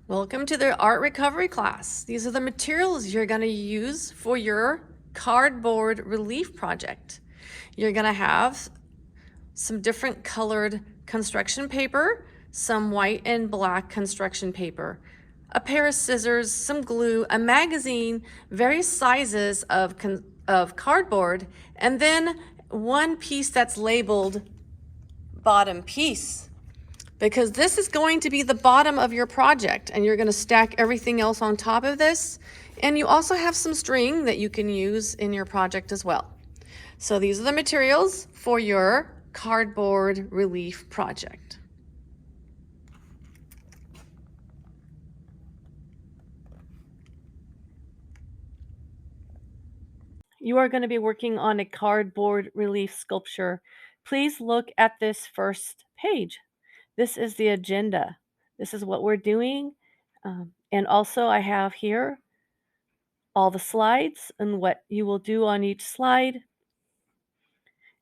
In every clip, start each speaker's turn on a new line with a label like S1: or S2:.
S1: Welcome to the art recovery class. These are the materials you're going to use for your cardboard relief project. You're going to have some different colored construction paper, some white and black construction paper, a pair of scissors, some glue, a magazine, various sizes of cardboard, and then one piece that's labeled bottom piece, because this is going to be the bottom of your project and you're going to stack everything else on top of this. And you also have some string that you can use in your project as well. So these are the materials for your cardboard relief project. You are going to be working on a cardboard relief sculpture. Please look at this first page. This is the agenda. This is what we're doing. And also I have here all the slides and what you will do on each slide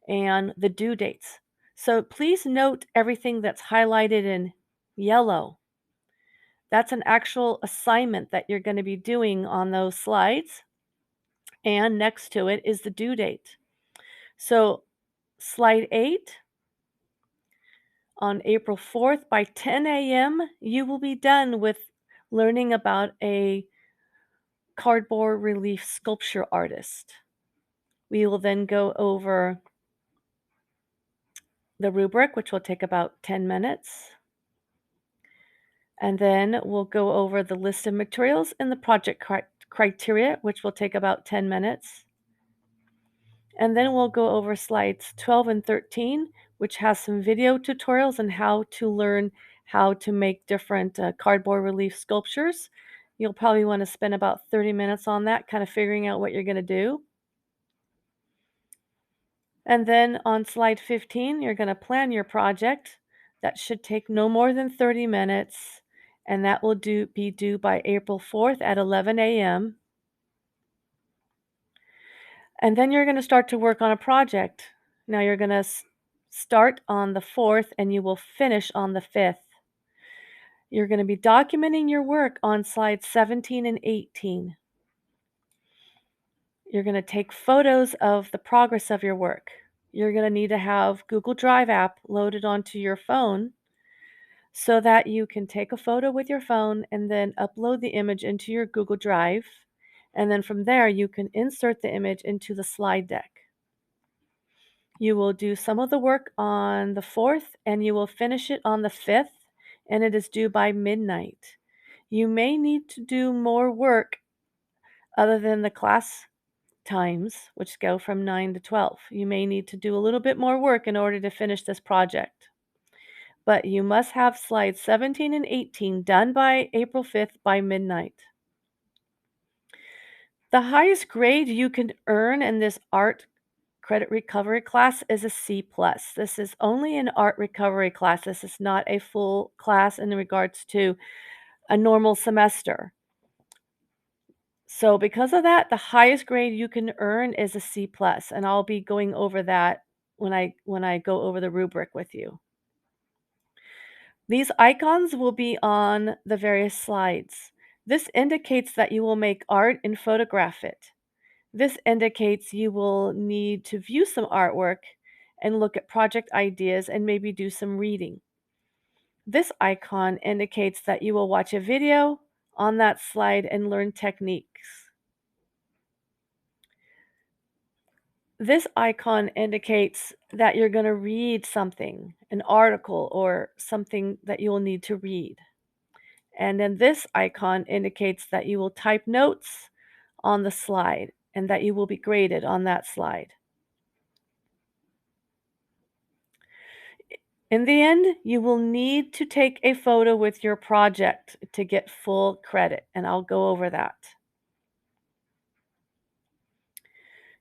S1: and the due dates. So please note everything that's highlighted in yellow. That's an actual assignment that you're going to be doing on those slides. And next to it is the due date. So slide 8, on April 4th by 10 a.m., you will be done with learning about a cardboard relief sculpture artist. We will then go over the rubric, which will take about 10 minutes. And then we'll go over the list of materials and the project criteria, which will take about 10 minutes. And then we'll go over slides 12 and 13, which has some video tutorials on how to learn how to make different cardboard relief sculptures. You'll probably want to spend about 30 minutes on that, kind of figuring out what you're going to do. And then on slide 15, you're going to plan your project. That should take no more than 30 minutes, and that will be due by April 4th at 11 a.m. And then you're going to start to work on a project. Now you're going to start on the 4th and you will finish on the 5th. You're going to be documenting your work on slides 17 and 18. You're going to take photos of the progress of your work. You're going to need to have Google Drive app loaded onto your phone so that you can take a photo with your phone and then upload the image into your Google Drive. And then from there, you can insert the image into the slide deck. You will do some of the work on the 4th and you will finish it on the 5th, and it is due by midnight. You may need to do more work other than the class times, which go from 9 to 12. You may need to do a little bit more work in order to finish this project. But you must have slides 17 and 18 done by April 5th by midnight. The highest grade you can earn in this art credit recovery class is a C+. This is only an art recovery class. This is not a full class in regards to a normal semester. So because of that, the highest grade you can earn is a C+, and I'll be going over that when I go over the rubric with you. These icons will be on the various slides. This indicates that you will make art and photograph it. This indicates you will need to view some artwork and look at project ideas and maybe do some reading. This icon indicates that you will watch a video on that slide and learn techniques. This icon indicates that you're going to read something, an article or something that you will need to read. And then this icon indicates that you will type notes on the slide and that you will be graded on that slide. In the end, you will need to take a photo with your project to get full credit, and I'll go over that.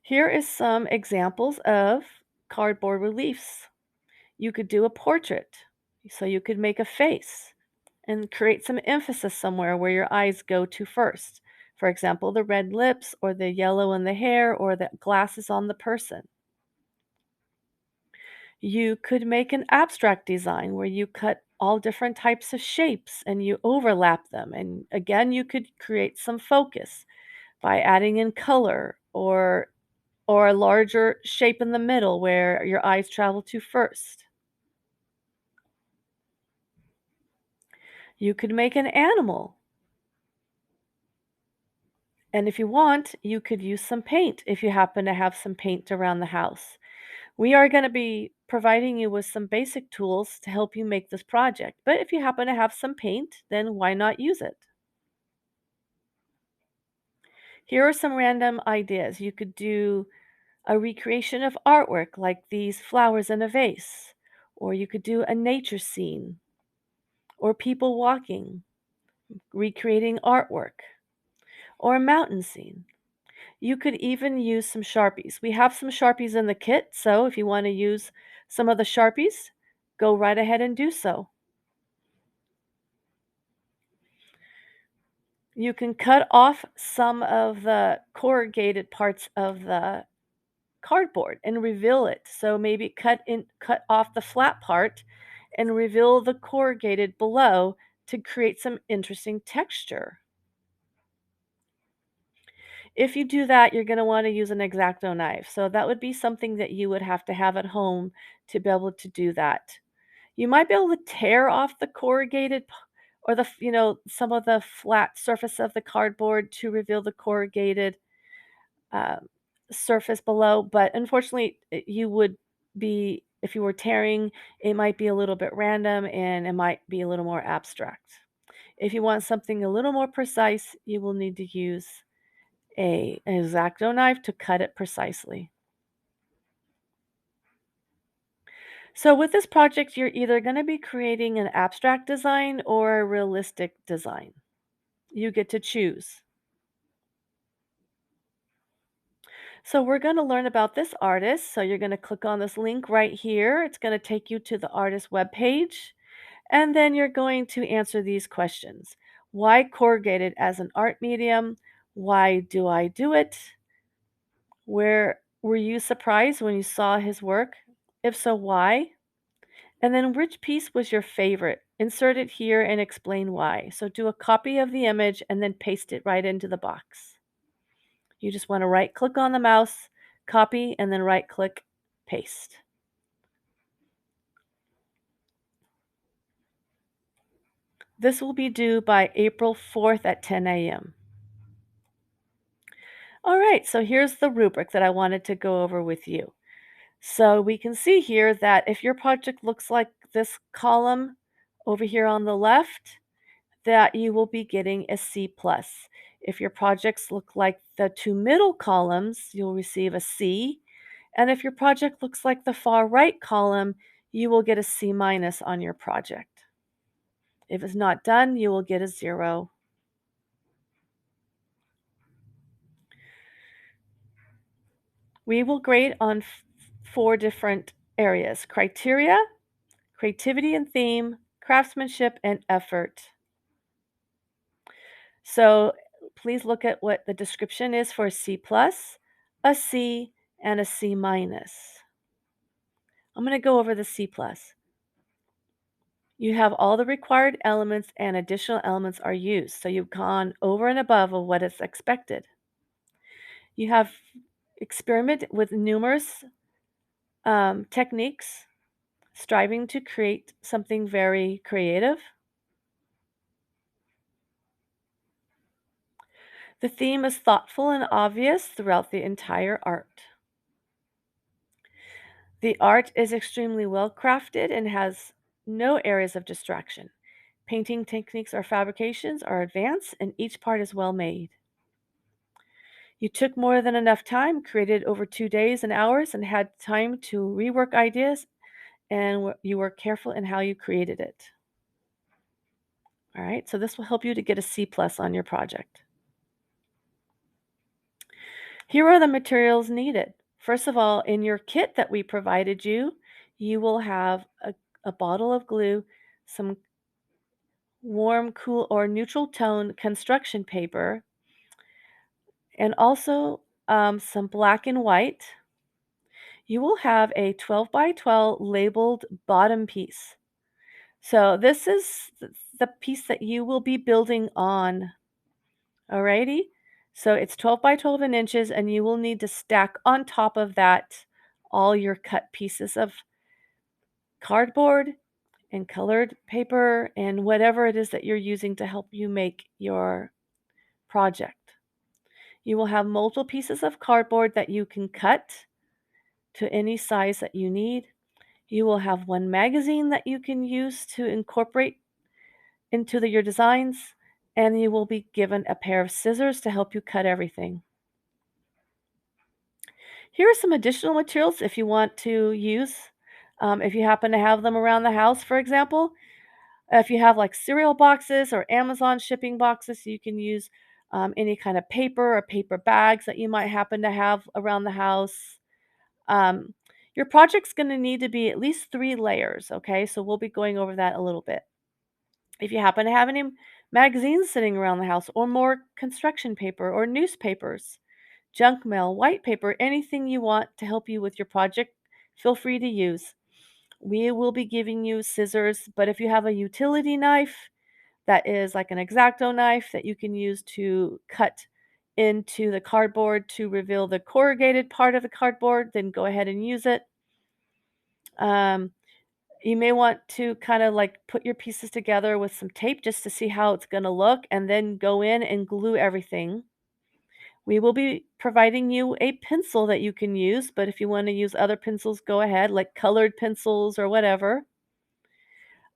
S1: Here is some examples of cardboard reliefs. You could do a portrait, so you could make a face and create some emphasis somewhere where your eyes go to first. For example, the red lips or the yellow in the hair or the glasses on the person. You could make an abstract design where you cut all different types of shapes and you overlap them. And again, you could create some focus by adding in color or a larger shape in the middle where your eyes travel to first. You could make an animal. And if you want, you could use some paint if you happen to have some paint around the house. We are going to be providing you with some basic tools to help you make this project. But if you happen to have some paint, then why not use it? Here are some random ideas. You could do a recreation of artwork like these flowers in a vase, or you could do a nature scene, or people walking, recreating artwork, or a mountain scene. You could even use some Sharpies. We have some Sharpies in the kit, so if you want to use some of the Sharpies, go right ahead and do so. You can cut off some of the corrugated parts of the cardboard and reveal it. So maybe cut off the flat part and reveal the corrugated below to create some interesting texture. If you do that, you're going to want to use an X-Acto knife. So that would be something that you would have to have at home to be able to do that. You might be able to tear off the or some of the flat surface of the cardboard to reveal the corrugated um, surface below, but unfortunately, you would be, if you were tearing, it might be a little bit random and it might be a little more abstract. If you want something a little more precise, you will need to use an X-Acto knife to cut it precisely. So with this project, you're either going to be creating an abstract design or a realistic design. You get to choose. So we're going to learn about this artist. So you're going to click on this link right here. It's going to take you to the artist webpage. And then you're going to answer these questions. Why corrugated as an art medium? Why do I do it? Where were you surprised when you saw his work? If so, why? And then which piece was your favorite? Insert it here and explain why. So do a copy of the image and then paste it right into the box. You just want to right click on the mouse, copy, and then right click, paste. This will be due by April 4th at 10 a.m. All right, so here's the rubric that I wanted to go over with you. So we can see here that if your project looks like this column over here on the left, that you will be getting a C+. If your projects look like the two middle columns, you'll receive a C. And if your project looks like the far right column, you will get a C- on your project. If it's not done, you will get a 0. We will grade on 4 different areas: criteria, creativity and theme, craftsmanship, and effort. So please look at what the description is for a C+, a C, and a C-. I'm going to go over the C+. You have all the required elements and additional elements are used. So you've gone over and above of what is expected. You have experimented with numerous techniques, striving to create something very creative. The theme is thoughtful and obvious throughout the entire art. The art is extremely well crafted and has no areas of distraction. Painting techniques or fabrications are advanced and each part is well made. You took more than enough time, created over 2 days and hours, and had time to rework ideas, and you were careful in how you created it. All right, so this will help you to get a C+ on your project. Here are the materials needed. First of all, in your kit that we provided you, you will have a bottle of glue, some warm, cool, or neutral tone construction paper, and also some black and white. You will have a 12 by 12 labeled bottom piece. So this is the piece that you will be building on. Alrighty? So it's 12 by 12 in inches, and you will need to stack on top of that all your cut pieces of cardboard and colored paper and whatever it is that you're using to help you make your project. You will have multiple pieces of cardboard that you can cut to any size that you need. You will have one magazine that you can use to incorporate into your designs, and you will be given a pair of scissors to help you cut everything. Here are some additional materials if you want to use, if you happen to have them around the house, for example. If you have like cereal boxes or Amazon shipping boxes, you can use any kind of paper or paper bags that you might happen to have around the house. Um, your project's going to need to be at least 3 layers, okay? So we'll be going over that a little bit. If you happen to have any magazines sitting around the house or more construction paper or newspapers, junk mail, white paper, anything you want to help you with your project, feel free to use. We will be giving you scissors, but if you have a utility knife that is like an X-Acto knife that you can use to cut into the cardboard to reveal the corrugated part of the cardboard, then go ahead and use it. Um, you may want to kind of like put your pieces together with some tape just to see how it's going to look, and then go in and glue everything. We will be providing you a pencil that you can use, but if you want to use other pencils, go ahead, like colored pencils or whatever.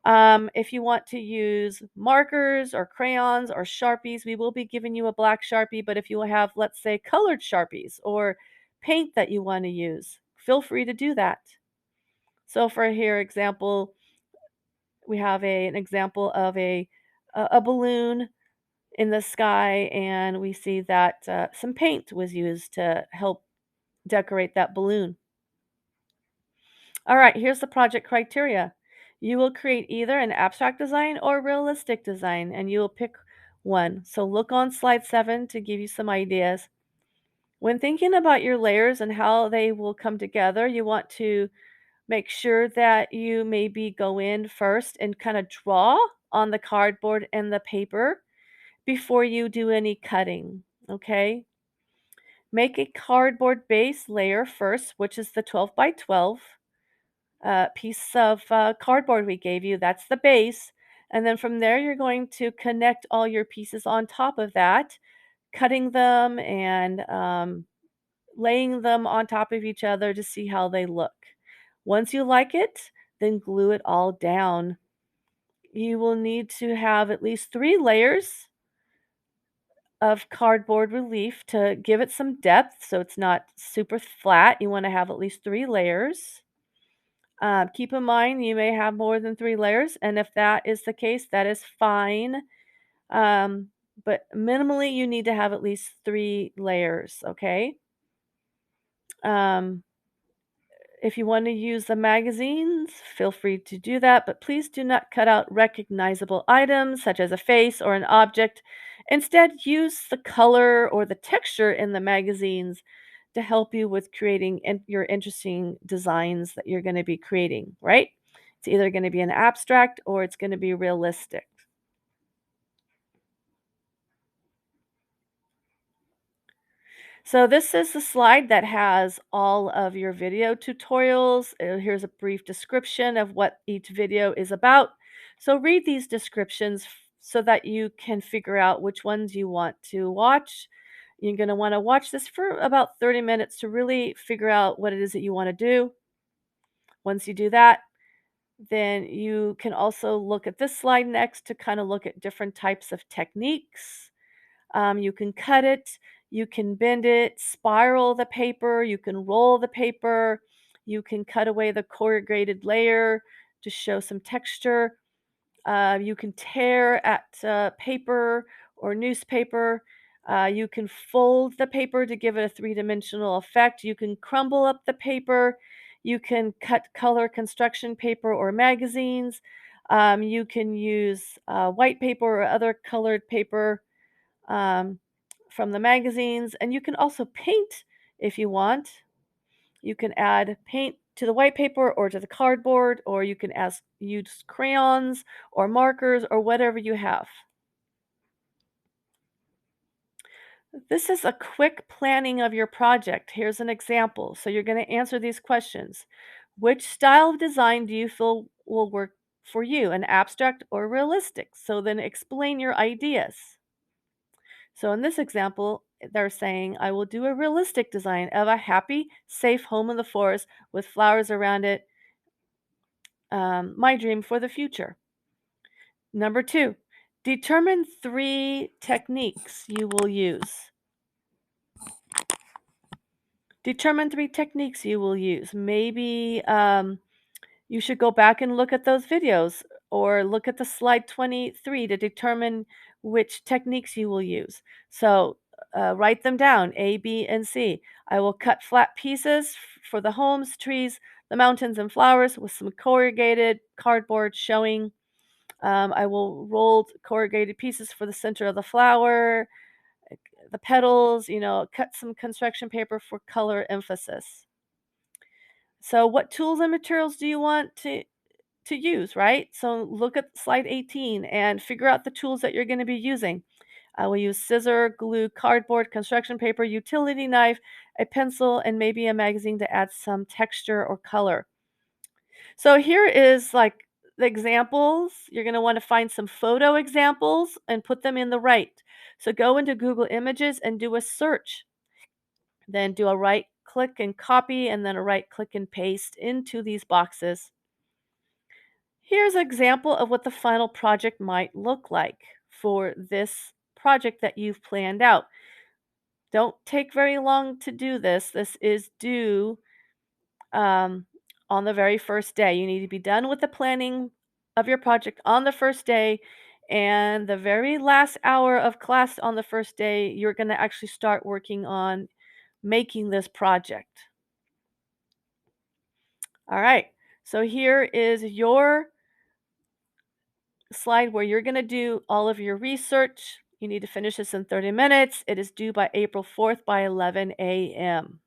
S1: If you want to use markers or crayons or Sharpies, we will be giving you a black Sharpie, but if you have, let's say, colored Sharpies or paint that you want to use, feel free to do that. So for here example, we have an example of a balloon in the sky, and we see that some paint was used to help decorate that balloon. All right, here's the project criteria. You will create either an abstract design or realistic design, and you will pick one. So look on slide 7 to give you some ideas. When thinking about your layers and how they will come together, you want to make sure that you maybe go in first and kind of draw on the cardboard and the paper before you do any cutting, okay? Make a cardboard base layer first, which is the 12 by 12 piece of cardboard we gave you. That's the base. And then from there, you're going to connect all your pieces on top of that, cutting them and laying them on top of each other to see how they look. Once you like it, then glue it all down. You will need to have at least 3 layers of cardboard relief to give it some depth so it's not super flat. You want to have at least 3 layers. Keep in mind you may have more than 3 layers, and if that is the case, that is fine. Um, but minimally, you need to have at least 3 layers, okay? Um, if you want to use the magazines, feel free to do that, but please do not cut out recognizable items such as a face or an object. Instead, use the color or the texture in the magazines to help you with creating your interesting designs that you're going to be creating, right? It's either going to be an abstract or it's going to be realistic. So this is the slide that has all of your video tutorials. Here's a brief description of what each video is about. So read these descriptions so that you can figure out which ones you want to watch. You're going to want to watch this for about 30 minutes to really figure out what it is that you want to do. Once you do that, then you can also look at this slide next to kind of look at different types of techniques. You can cut it, you can bend it, spiral the paper, you can roll the paper, you can cut away the corrugated layer to show some texture. You can tear at paper or newspaper. You can fold the paper to give it a 3-dimensional effect. You can crumble up the paper. You can cut color construction paper or magazines. You can use white paper or other colored paper um, from the magazines. And you can also paint if you want. You can add paint to the white paper or to the cardboard, or you can use crayons or markers or whatever you have. This is a quick planning of your project. Here's an example. So you're going to answer these questions. Which style of design do you feel will work for you, an abstract or realistic? So then explain your ideas. So in this example, they're saying, I will do a realistic design of a happy, safe home in the forest with flowers around it. My dream for the future. Number 2, determine 3 techniques you will use. Determine 3 techniques you will use. Maybe you should go back and look at those videos or look at the slide 23 to determine which techniques you will use. So write them down, A, B, and C. I will cut flat pieces for the homes, trees, the mountains, and flowers with some corrugated cardboard showing. I will roll corrugated pieces for the center of the flower, the petals, cut some construction paper for color emphasis. So what tools and materials do you want to use, right? So look at slide 18 and figure out the tools that you're going to be using. I will use scissor, glue, cardboard, construction paper, utility knife, a pencil, and maybe a magazine to add some texture or color. So here is like the examples. You're going to want to find some photo examples and put them in the right. So go into Google Images and do a search. Then do a right click and copy, and then a right click and paste into these boxes. Here's an example of what the final project might look like for this project that you've planned out. Don't take very long to do this. This is due on the very first day. You need to be done with the planning of your project on the first day. And the very last hour of class on the first day, you're going to actually start working on making this project. All right. So here is your slide where you're going to do all of your research. You need to finish this in 30 minutes. It is due by April 4th by 11 a.m.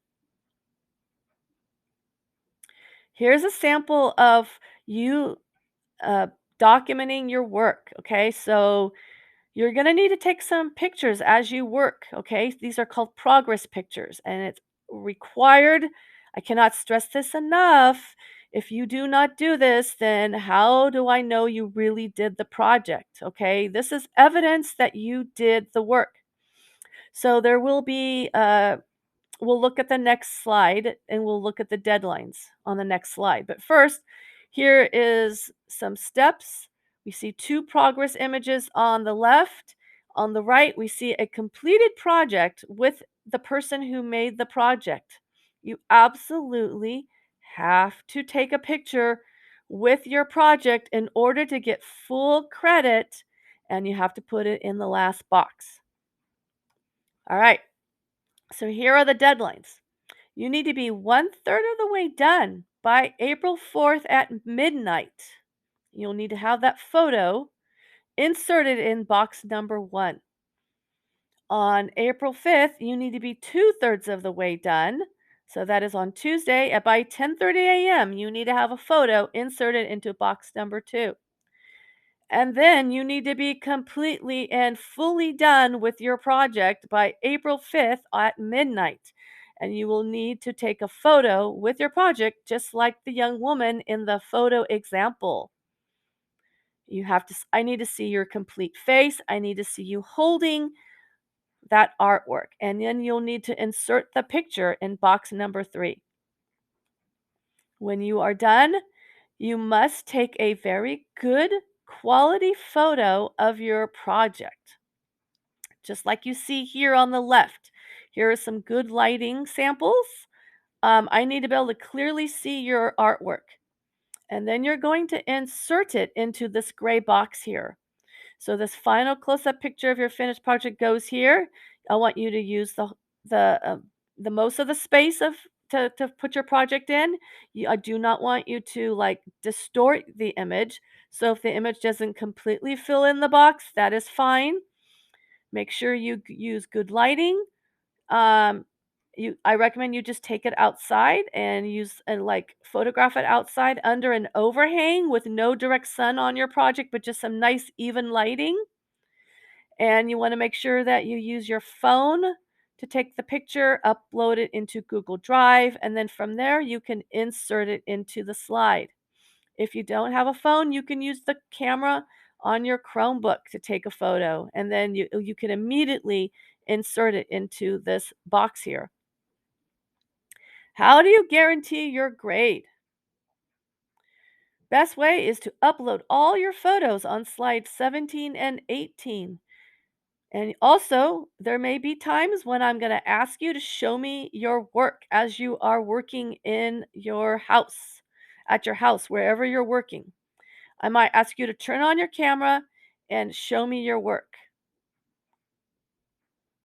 S1: Here's a sample of you documenting your work. Okay, so you're going to need to take some pictures as you work. Okay, these are called progress pictures, and it's required. I cannot stress this enough. If you do not do this, then how do I know you really did the project? Okay, this is evidence that you did the work. So there will be, we'll look at the next slide and we'll look at the deadlines on the next slide. But first, here is some steps. We see 2 progress images on the left. On the right, we see a completed project with the person who made the project. You absolutely have to take a picture with your project in order to get full credit, and you have to put it in the last box. All right, so here are the deadlines. You need to be 1/3 of the way done by April 4th at midnight. You'll need to have that photo inserted in box number 1. On April 5th, you need to be 2/3 of the way done. So that is on Tuesday at by 10:30 a.m. You need to have a photo inserted into box number 2. And then you need to be completely and fully done with your project by April 5th at midnight. And you will need to take a photo with your project, just like the young woman in the photo example. I need to see your complete face. I need to see you holding that artwork. And then you'll need to insert the picture in box number 3. When you are done, you must take a very good quality photo of your project, just like you see here on the left. Here are some good lighting samples. I need to be able to clearly see your artwork. And then you're going to insert it into this gray box here. So this final close-up picture of your finished project goes here. I want you to use the most of the space to put your project in. I do not want you to like distort the image. So if the image doesn't completely fill in the box, that is fine. Make sure you use good lighting. I recommend you just take it outside and use and like photograph it outside under an overhang with no direct sun on your project, but just some nice even lighting. And you want to make sure that you use your phone to take the picture, upload it into Google Drive, and then from there you can insert it into the slide. If you don't have a phone, you can use the camera on your Chromebook to take a photo, and then you can immediately insert it into this box here. How do you guarantee your grade? Best way is to upload all your photos on slides 17 and 18. And also, there may be times when I'm going to ask you to show me your work as you are working in your house, at your house, wherever you're working. I might ask you to turn on your camera and show me your work.